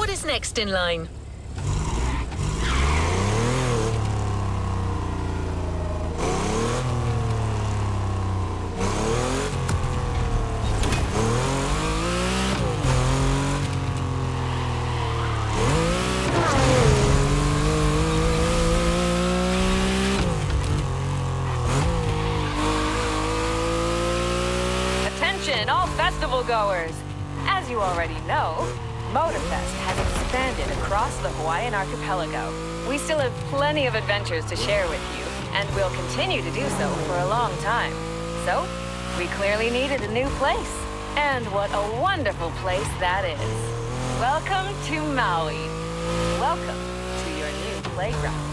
What is next in line? Attention, all festival goers! As you already know, Motorfest has expanded across the Hawaiian archipelago. We still have plenty of adventures to share with you, and will continue to do so for a long time. So, we clearly needed a new place. And what a wonderful place that is. Welcome to Maui. Welcome to your new playground.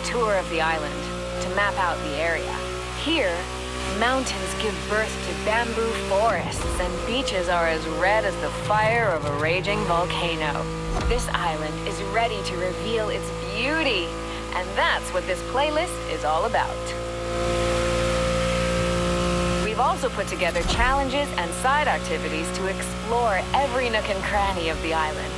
Tour of the island to map out the area. Here, mountains give birth to bamboo forests and beaches are as red as the fire of a raging volcano. This island is ready to reveal its beauty, and that's what this playlist is all about. We've also put together challenges and side activities to explore every nook and cranny of the island.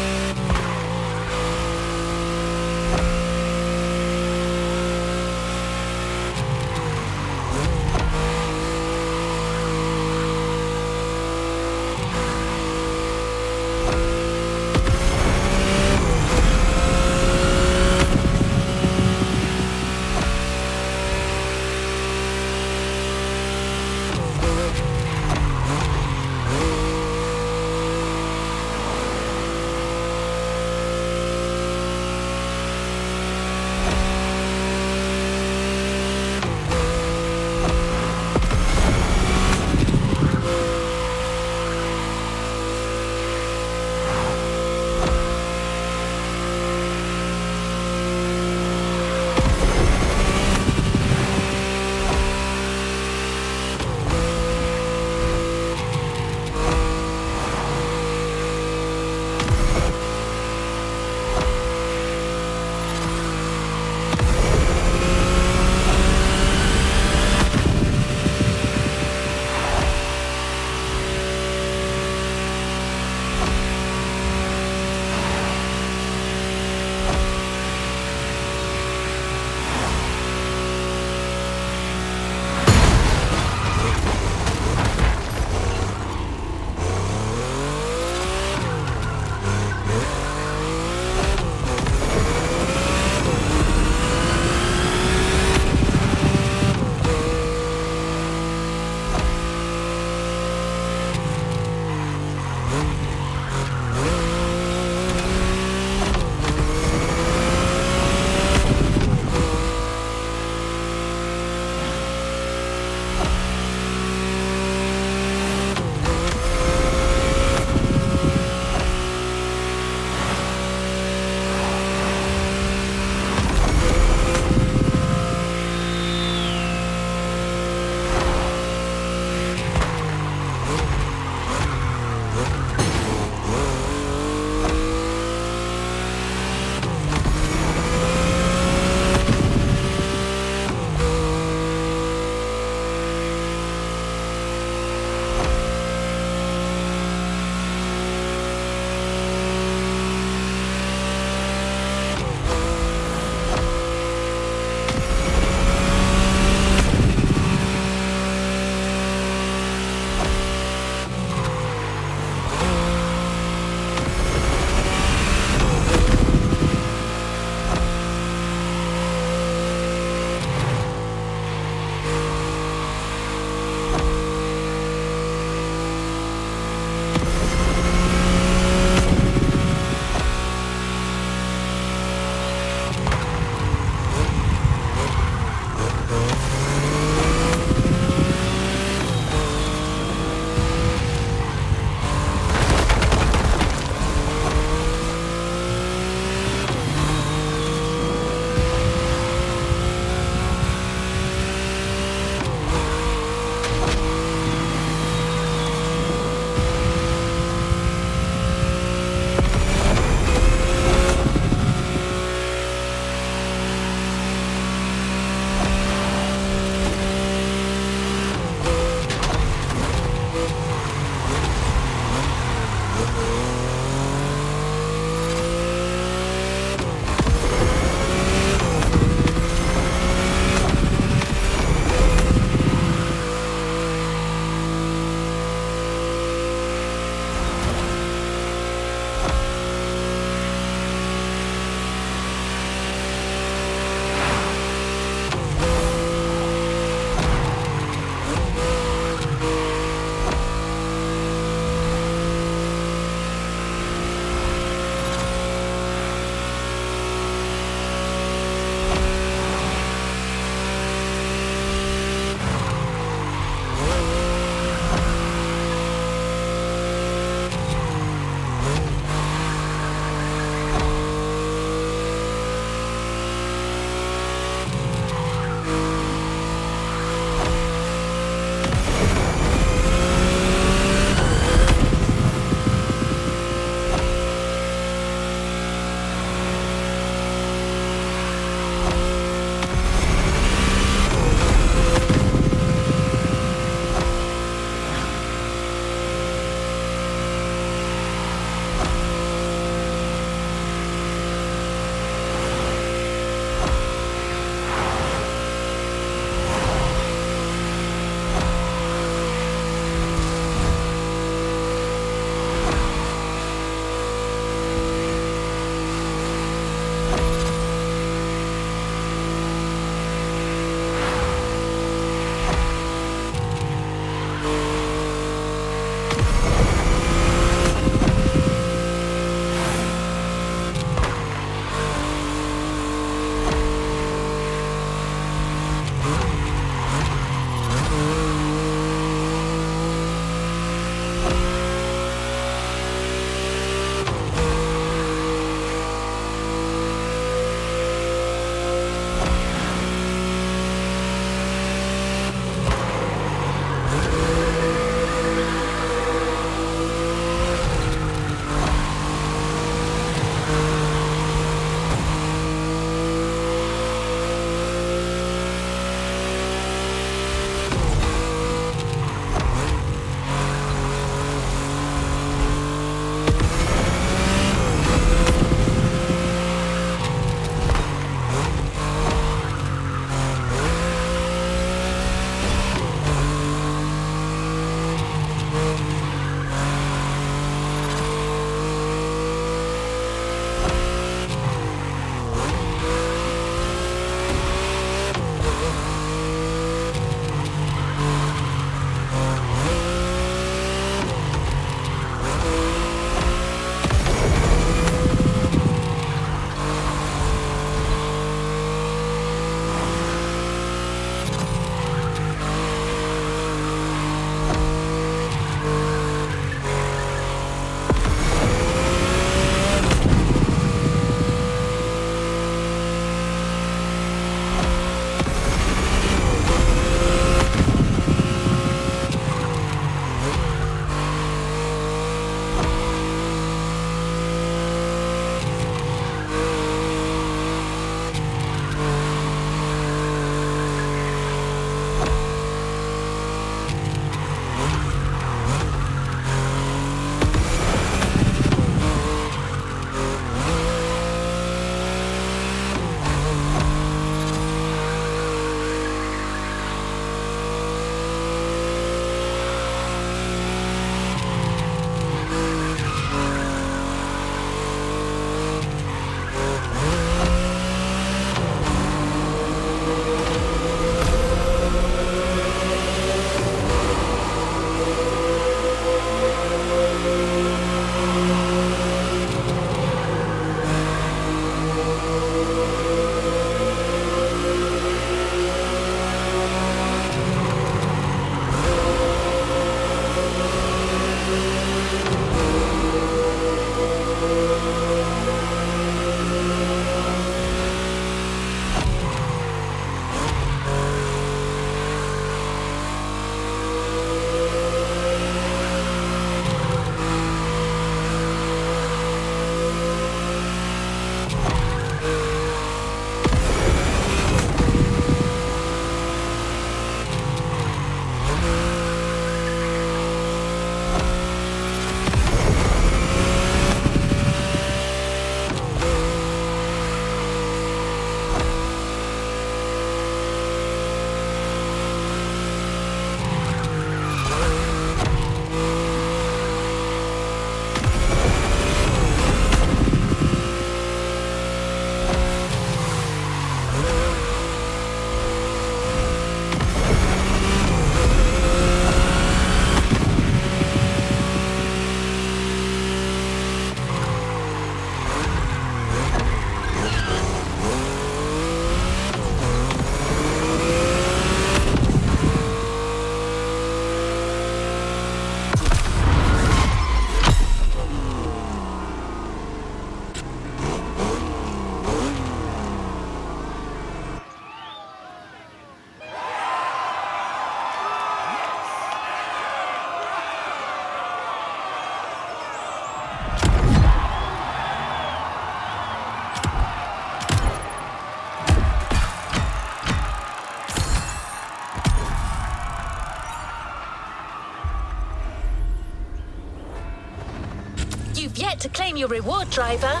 You've yet to claim your reward, driver.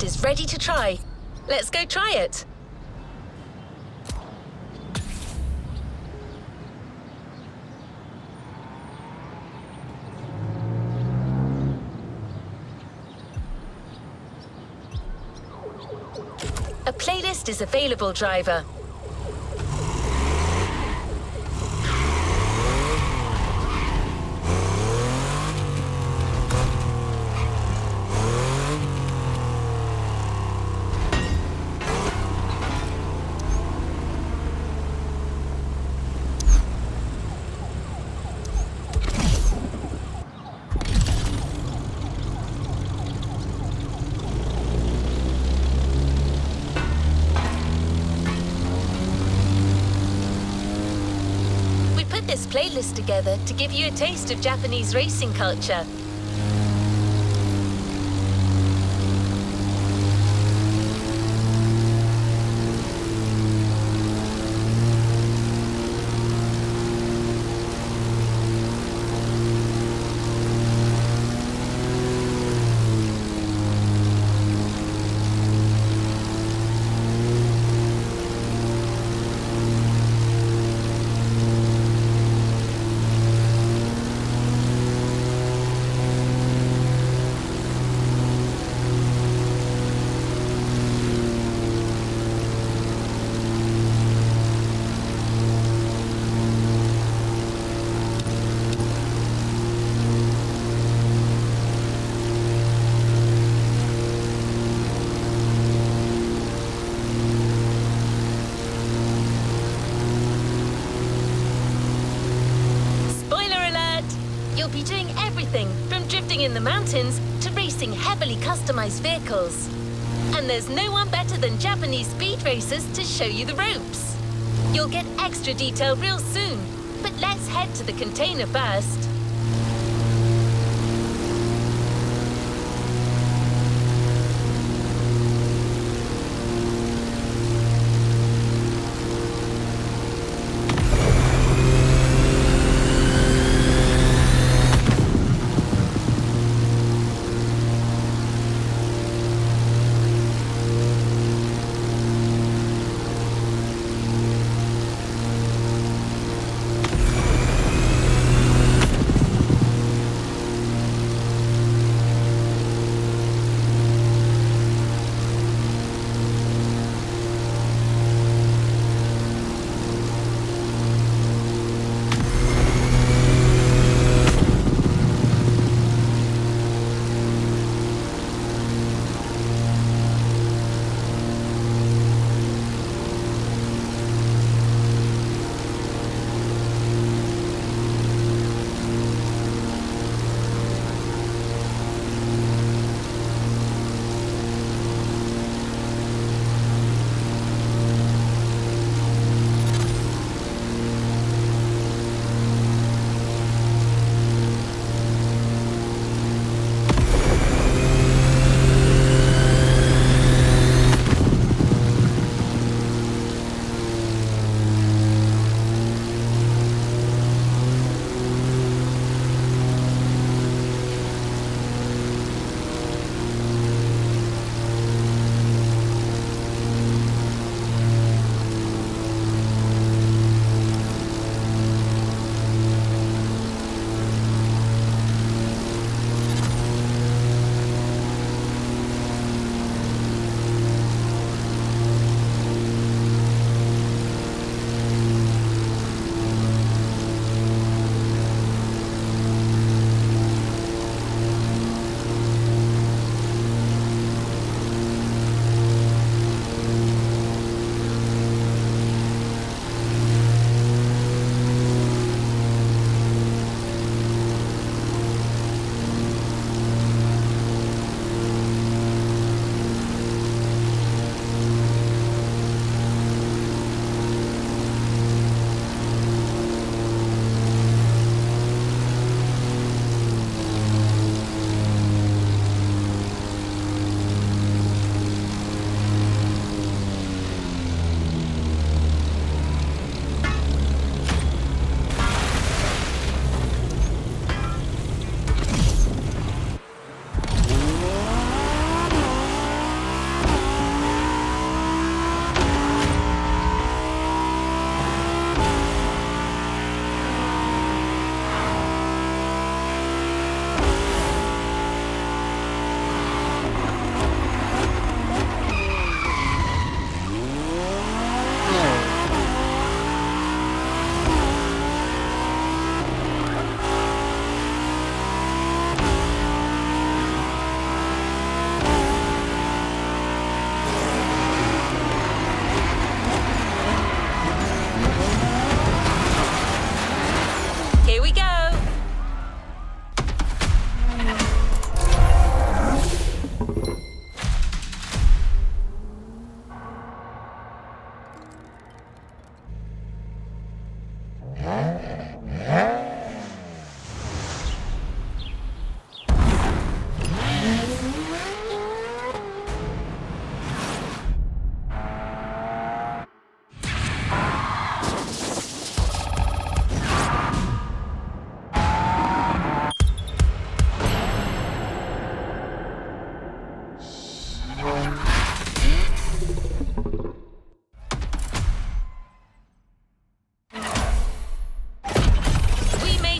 Is ready to try. Let's go try it. A playlist is available, driver. This playlist together to give you a taste of Japanese racing culture. In the mountains to racing heavily customized vehicles. And there's no one better than Japanese speed racers to show you the ropes. You'll get extra detail real soon, but let's head to the container first.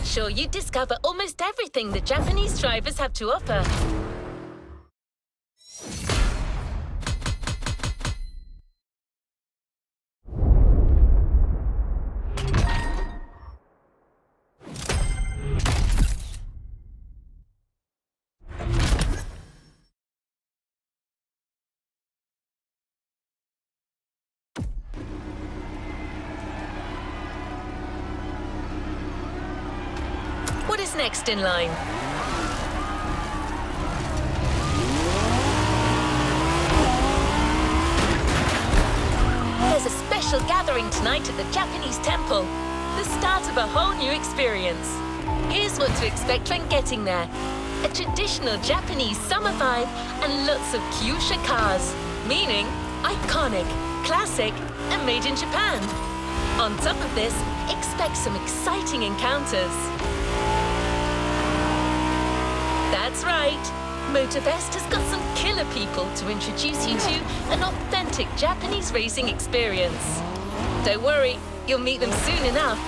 Sure you discover almost everything the Japanese drivers have to offer. What is next in line? special gathering tonight at the Japanese temple. The start of a whole new experience. Here's what to expect when getting there. A traditional Japanese summer vibe and lots of Kyusha cars, meaning iconic, classic, and made in Japan. On top of this, expect some exciting encounters. That's right. Motorfest has got some killer people to introduce you to an authentic Japanese racing experience. Don't worry, you'll meet them soon enough.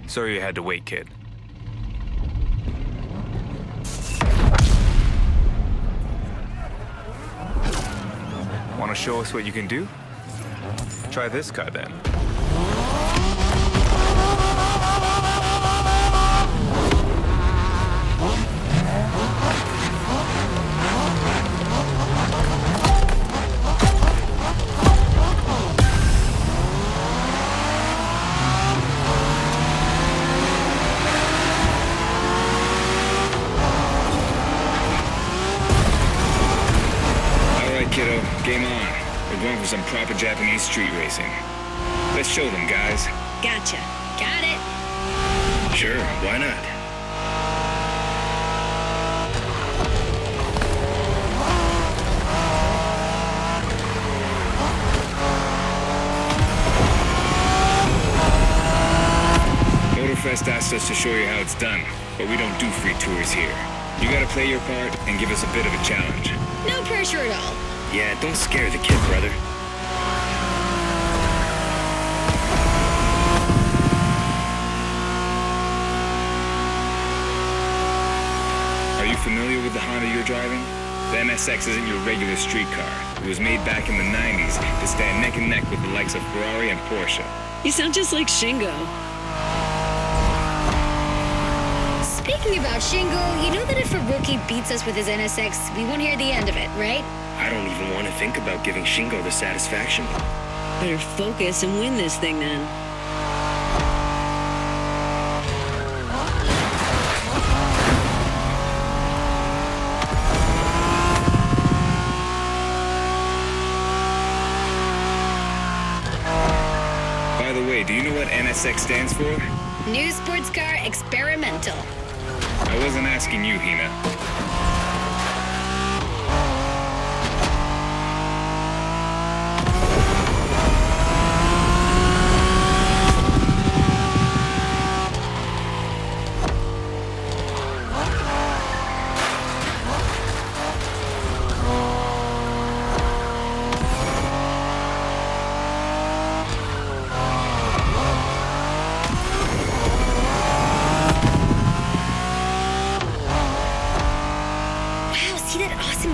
Sorry you had to wait, kid. Want to show us what you can do? Try this car then. Kiddo, game on. We're going for some proper Japanese street racing. Let's show them, guys. Gotcha. Got it. Sure, why not? Motorfest asked us to show you how it's done, but we don't do free tours here. You gotta play your part and give us a bit of a challenge. No pressure at all. Yeah, don't scare the kid, brother. Are you familiar with the Honda you're driving? The MSX isn't your regular street car. It was made back in the 90s to stand neck and neck with the likes of Ferrari and Porsche. You sound just like Shingo. Speaking about Shingo, you know that if a rookie beats us with his NSX, we won't hear the end of it, right? I don't even want to think about giving Shingo the satisfaction. Better focus and win this thing then. By the way, do you know what NSX stands for? New Sports Car Experimental. I wasn't asking you, Hina.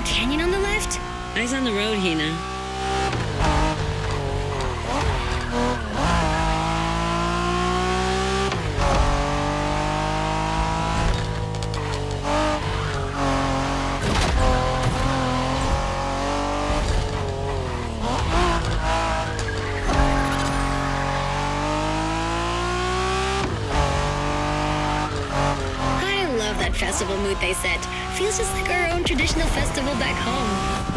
Canyon on the left? Eyes on the road, Hina. I love that festival mood they set. Feels just like our own traditional festival back home.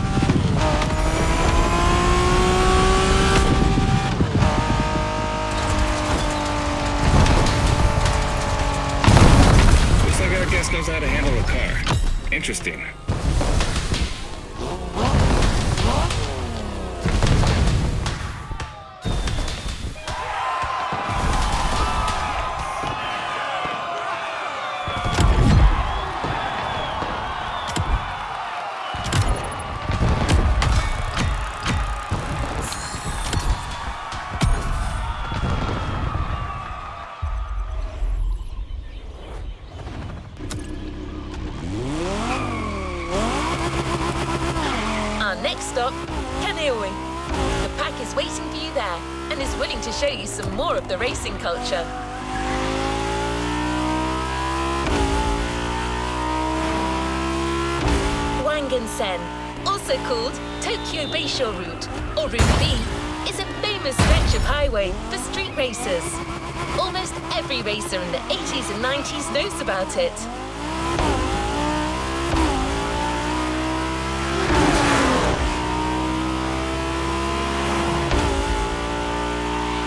Looks like our guest knows how to handle a car. Interesting. is waiting for you there and is willing to show you some more of the racing culture. Wangan Sen, also called Tokyo Bayshore Route, or Route B, is a famous stretch of highway for street racers. Almost every racer in the 80s and 90s knows about it.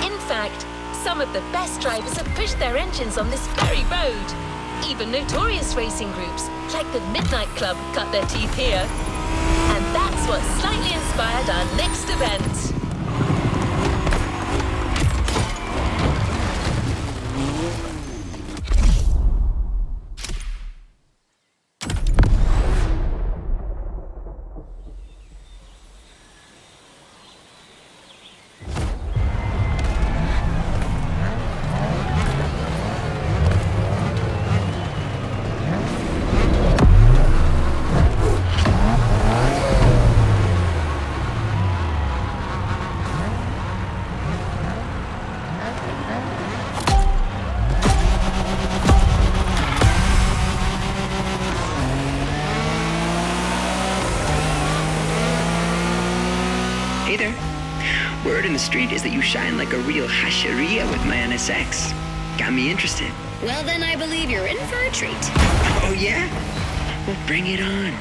In fact, some of the best drivers have pushed their engines on this very road. Even notorious racing groups, like the Midnight Club, cut their teeth here. And that's what slightly inspired our next event. Hey there. Word in the street is that you shine like a real hasheria with my NSX. Got me interested. Well, then I believe you're in for a treat. Oh, yeah? Well, bring it on.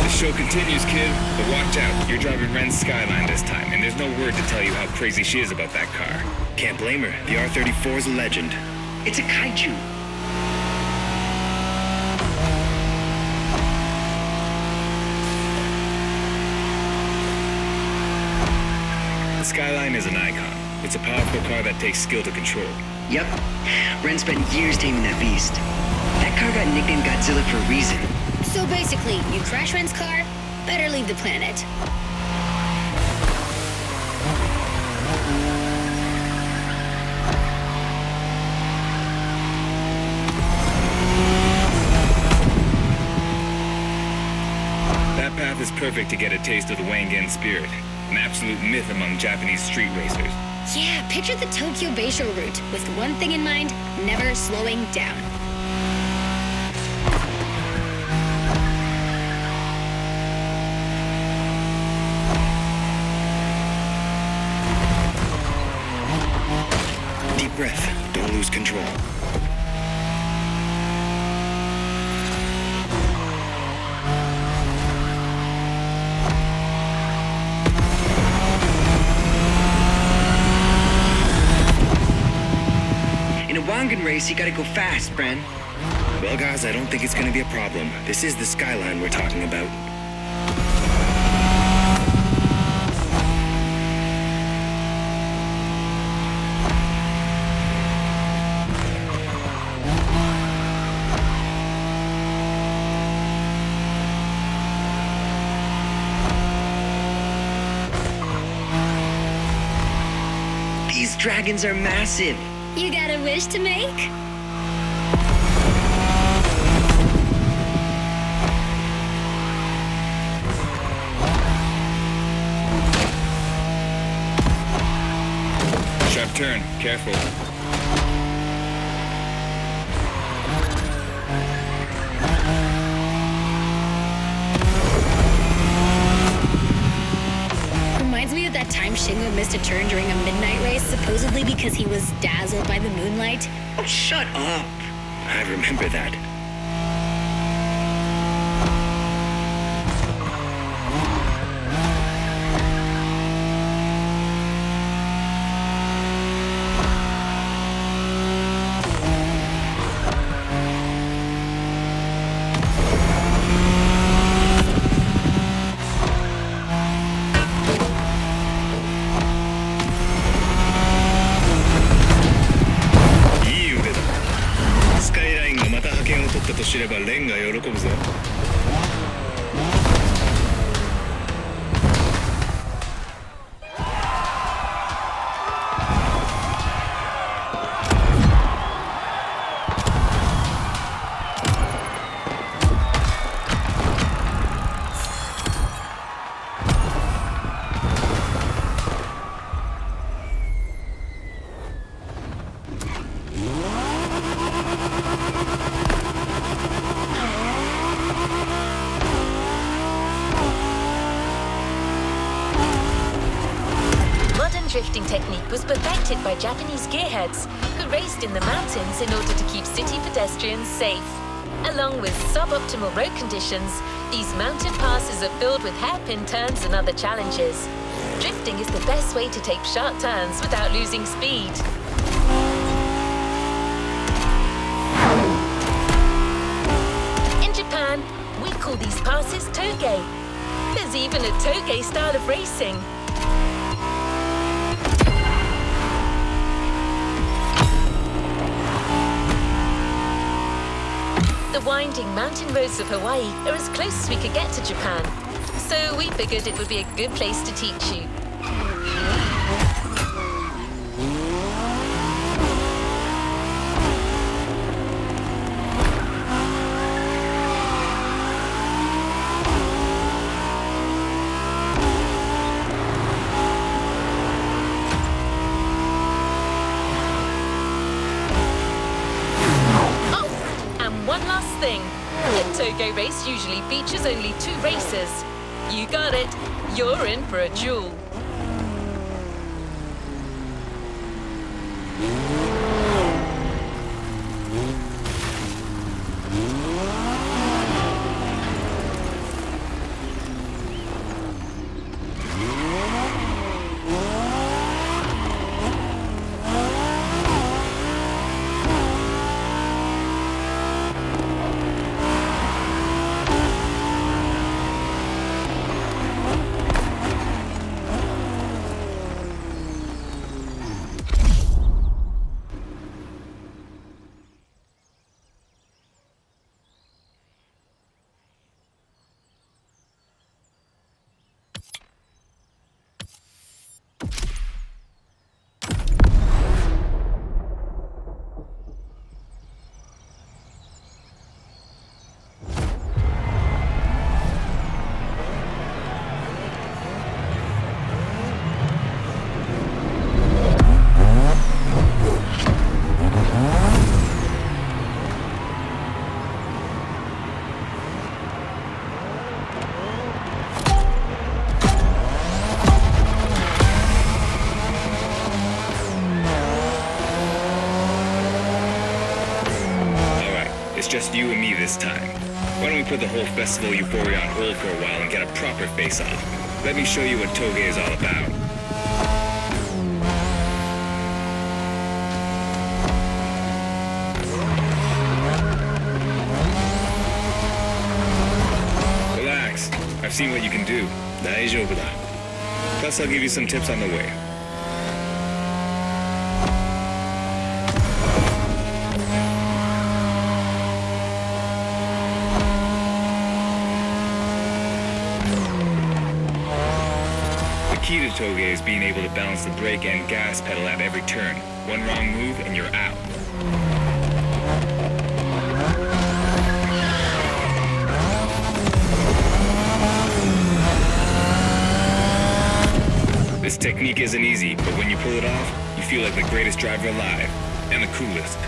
The show continues, kid. But watch out. You're driving Ren's Skyline this time, and there's no word to tell you how crazy she is about that car. Can't blame her. The R34 is a legend. It's a kaiju. The Skyline is an icon. It's a powerful car that takes skill to control. Yep. Ren spent years taming that beast. That car got nicknamed Godzilla for a reason. So basically, you crash Ren's car, better leave the planet. That path is perfect to get a taste of the Wangan Spirit, an absolute myth among Japanese street racers. Yeah, picture the Tokyo Bayshore route with one thing in mind, never slowing down. Deep breath. Don't lose control. In a Wangan race, you gotta go fast, Bren. Well, guys, I don't think it's gonna be a problem. This is the Skyline we're talking about. These dragons are massive. You got a wish to make? Sharp turn. Careful. Reminds me of that time Shingo missed a turn during a midnight race, supposedly because he was dazzled by the moonlight. Oh, shut up. I remember that.いい腕だ。スカイラインがまた覇権を取ったと知ればレンが喜ぶぞ。drifting technique was perfected by Japanese gearheads who raced in the mountains in order to keep city pedestrians safe. Along with suboptimal road conditions, these mountain passes are filled with hairpin turns and other challenges. Drifting is the best way to take sharp turns without losing speed. In Japan, we call these passes Touge. There's even a Touge style of racing. The winding mountain roads of Hawaii are as close as we could get to Japan, so we figured it would be a good place to teach you. One last thing, a Touge race usually features only 2 racers. You got it, you're in for a duel. Just you and me this time. Why don't we put the whole festival euphoria on hold for a while and get a proper face-off? Let me show you what Touge is all about. Relax. I've seen what you can do. Daijoubu da. Plus, I'll give you some tips on the way. The key to Touge is being able to balance the brake and gas pedal at every turn. One wrong move and you're out. This technique isn't easy, but when you pull it off, you feel like the greatest driver alive, and the coolest.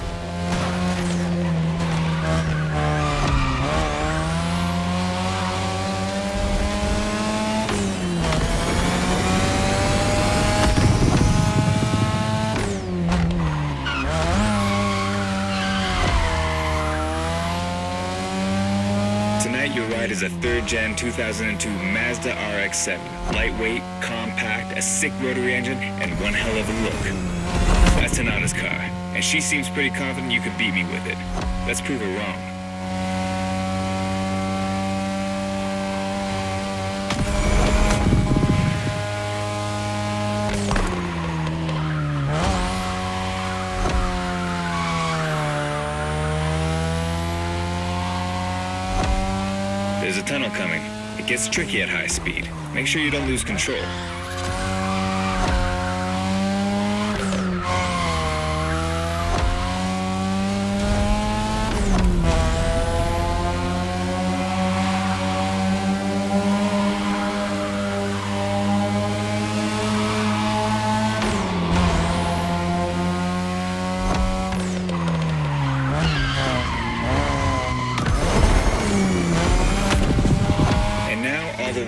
Your ride is a 3rd Gen 2002 Mazda RX-7. Lightweight, compact, a sick rotary engine, and one hell of a look. That's Tanana's car, and she seems pretty confident you could beat me with it. Let's prove her wrong. There's a tunnel coming. It gets tricky at high speed. Make sure you don't lose control.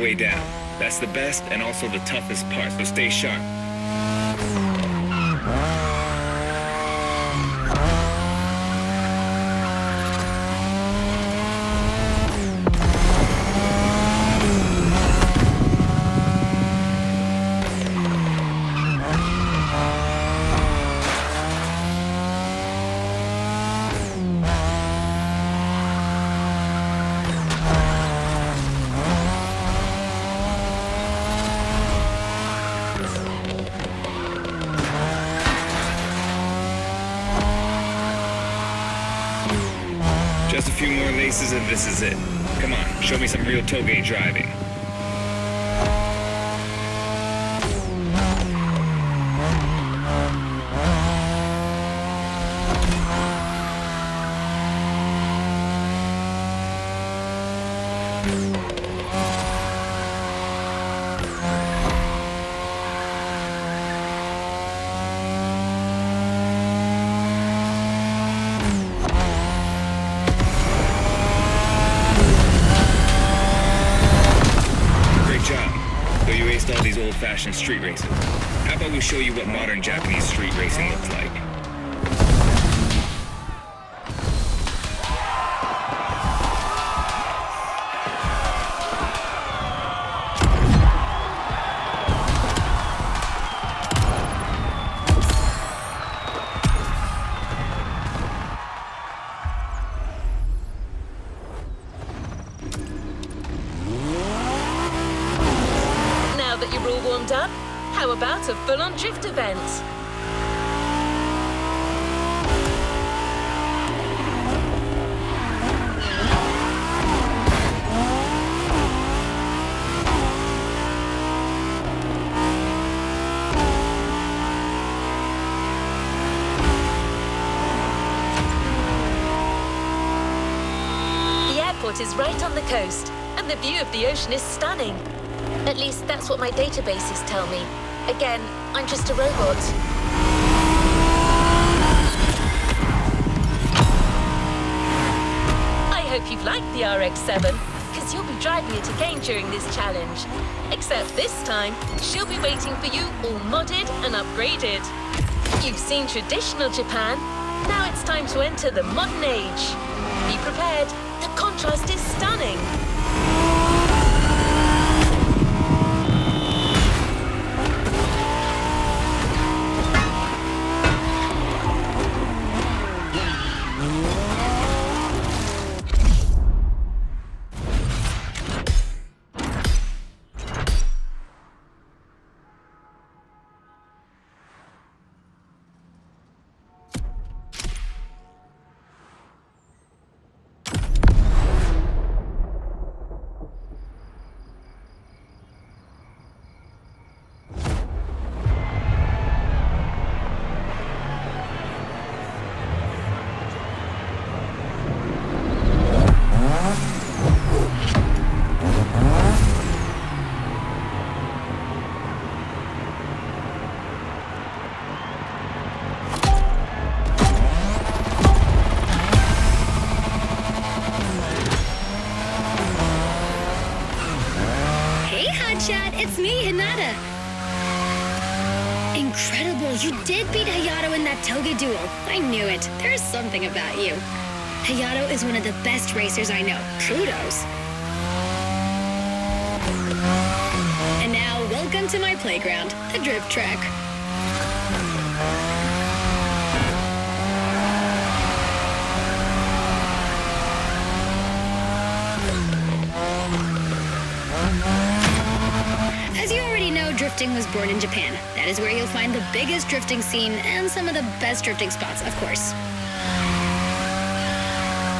Way down. That's the best and also the toughest part, so stay sharp. few more laces and this is it. Come on, show me some real Touge driving. All these old-fashioned street races. How about we show you what modern Japanese street racing looks like? Up? How about a full-on drift event? The airport is right on the coast, and the view of the ocean is stunning. At least that's what my databases tell me. Again, I'm just a robot. I hope you've liked the RX-7, because you'll be driving it again during this challenge. Except this time, she'll be waiting for you all modded and upgraded. You've seen traditional Japan. Now it's time to enter the modern age. Be prepared. The contrast is stunning. It's me, Hinata. Incredible, you did beat Hayato in that Touge duel. I knew it. There's something about you. Hayato is one of the best racers I know. Kudos. And now, welcome to my playground, the drift track. Drifting was born in Japan. That is where you'll find the biggest drifting scene and some of the best drifting spots, of course.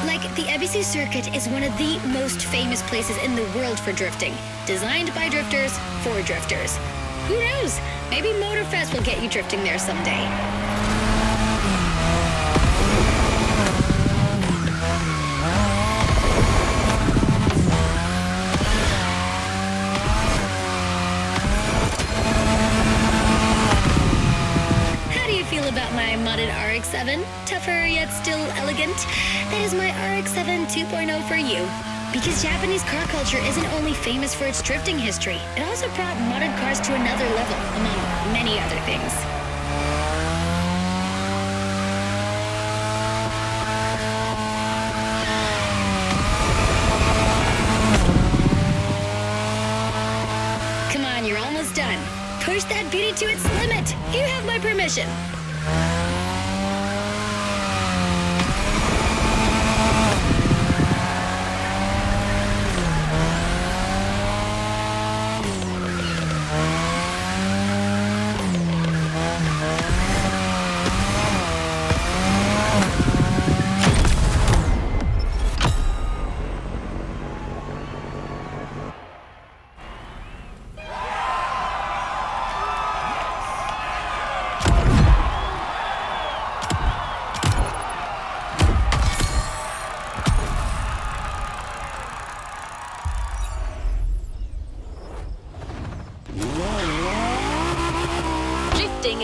Like, the Ebisu circuit is one of the most famous places in the world for drifting. Designed by drifters, for drifters. Who knows? Maybe Motorfest will get you drifting there someday. About my modded RX-7, tougher yet still elegant. That is my RX-7 2.0 for you. Because Japanese car culture isn't only famous for its drifting history, it also brought modded cars to another level, among many other things. Come on, you're almost done. Push that beauty to its limit. You have my permission.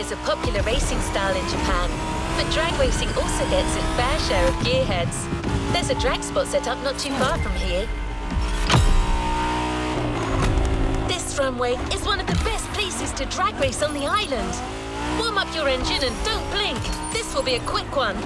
is a popular racing style in Japan, but drag racing also gets its fair share of gearheads. There's a drag spot set up not too far from here. This runway is one of the best places to drag race on the island. Warm up your engine and don't blink. This will be a quick one.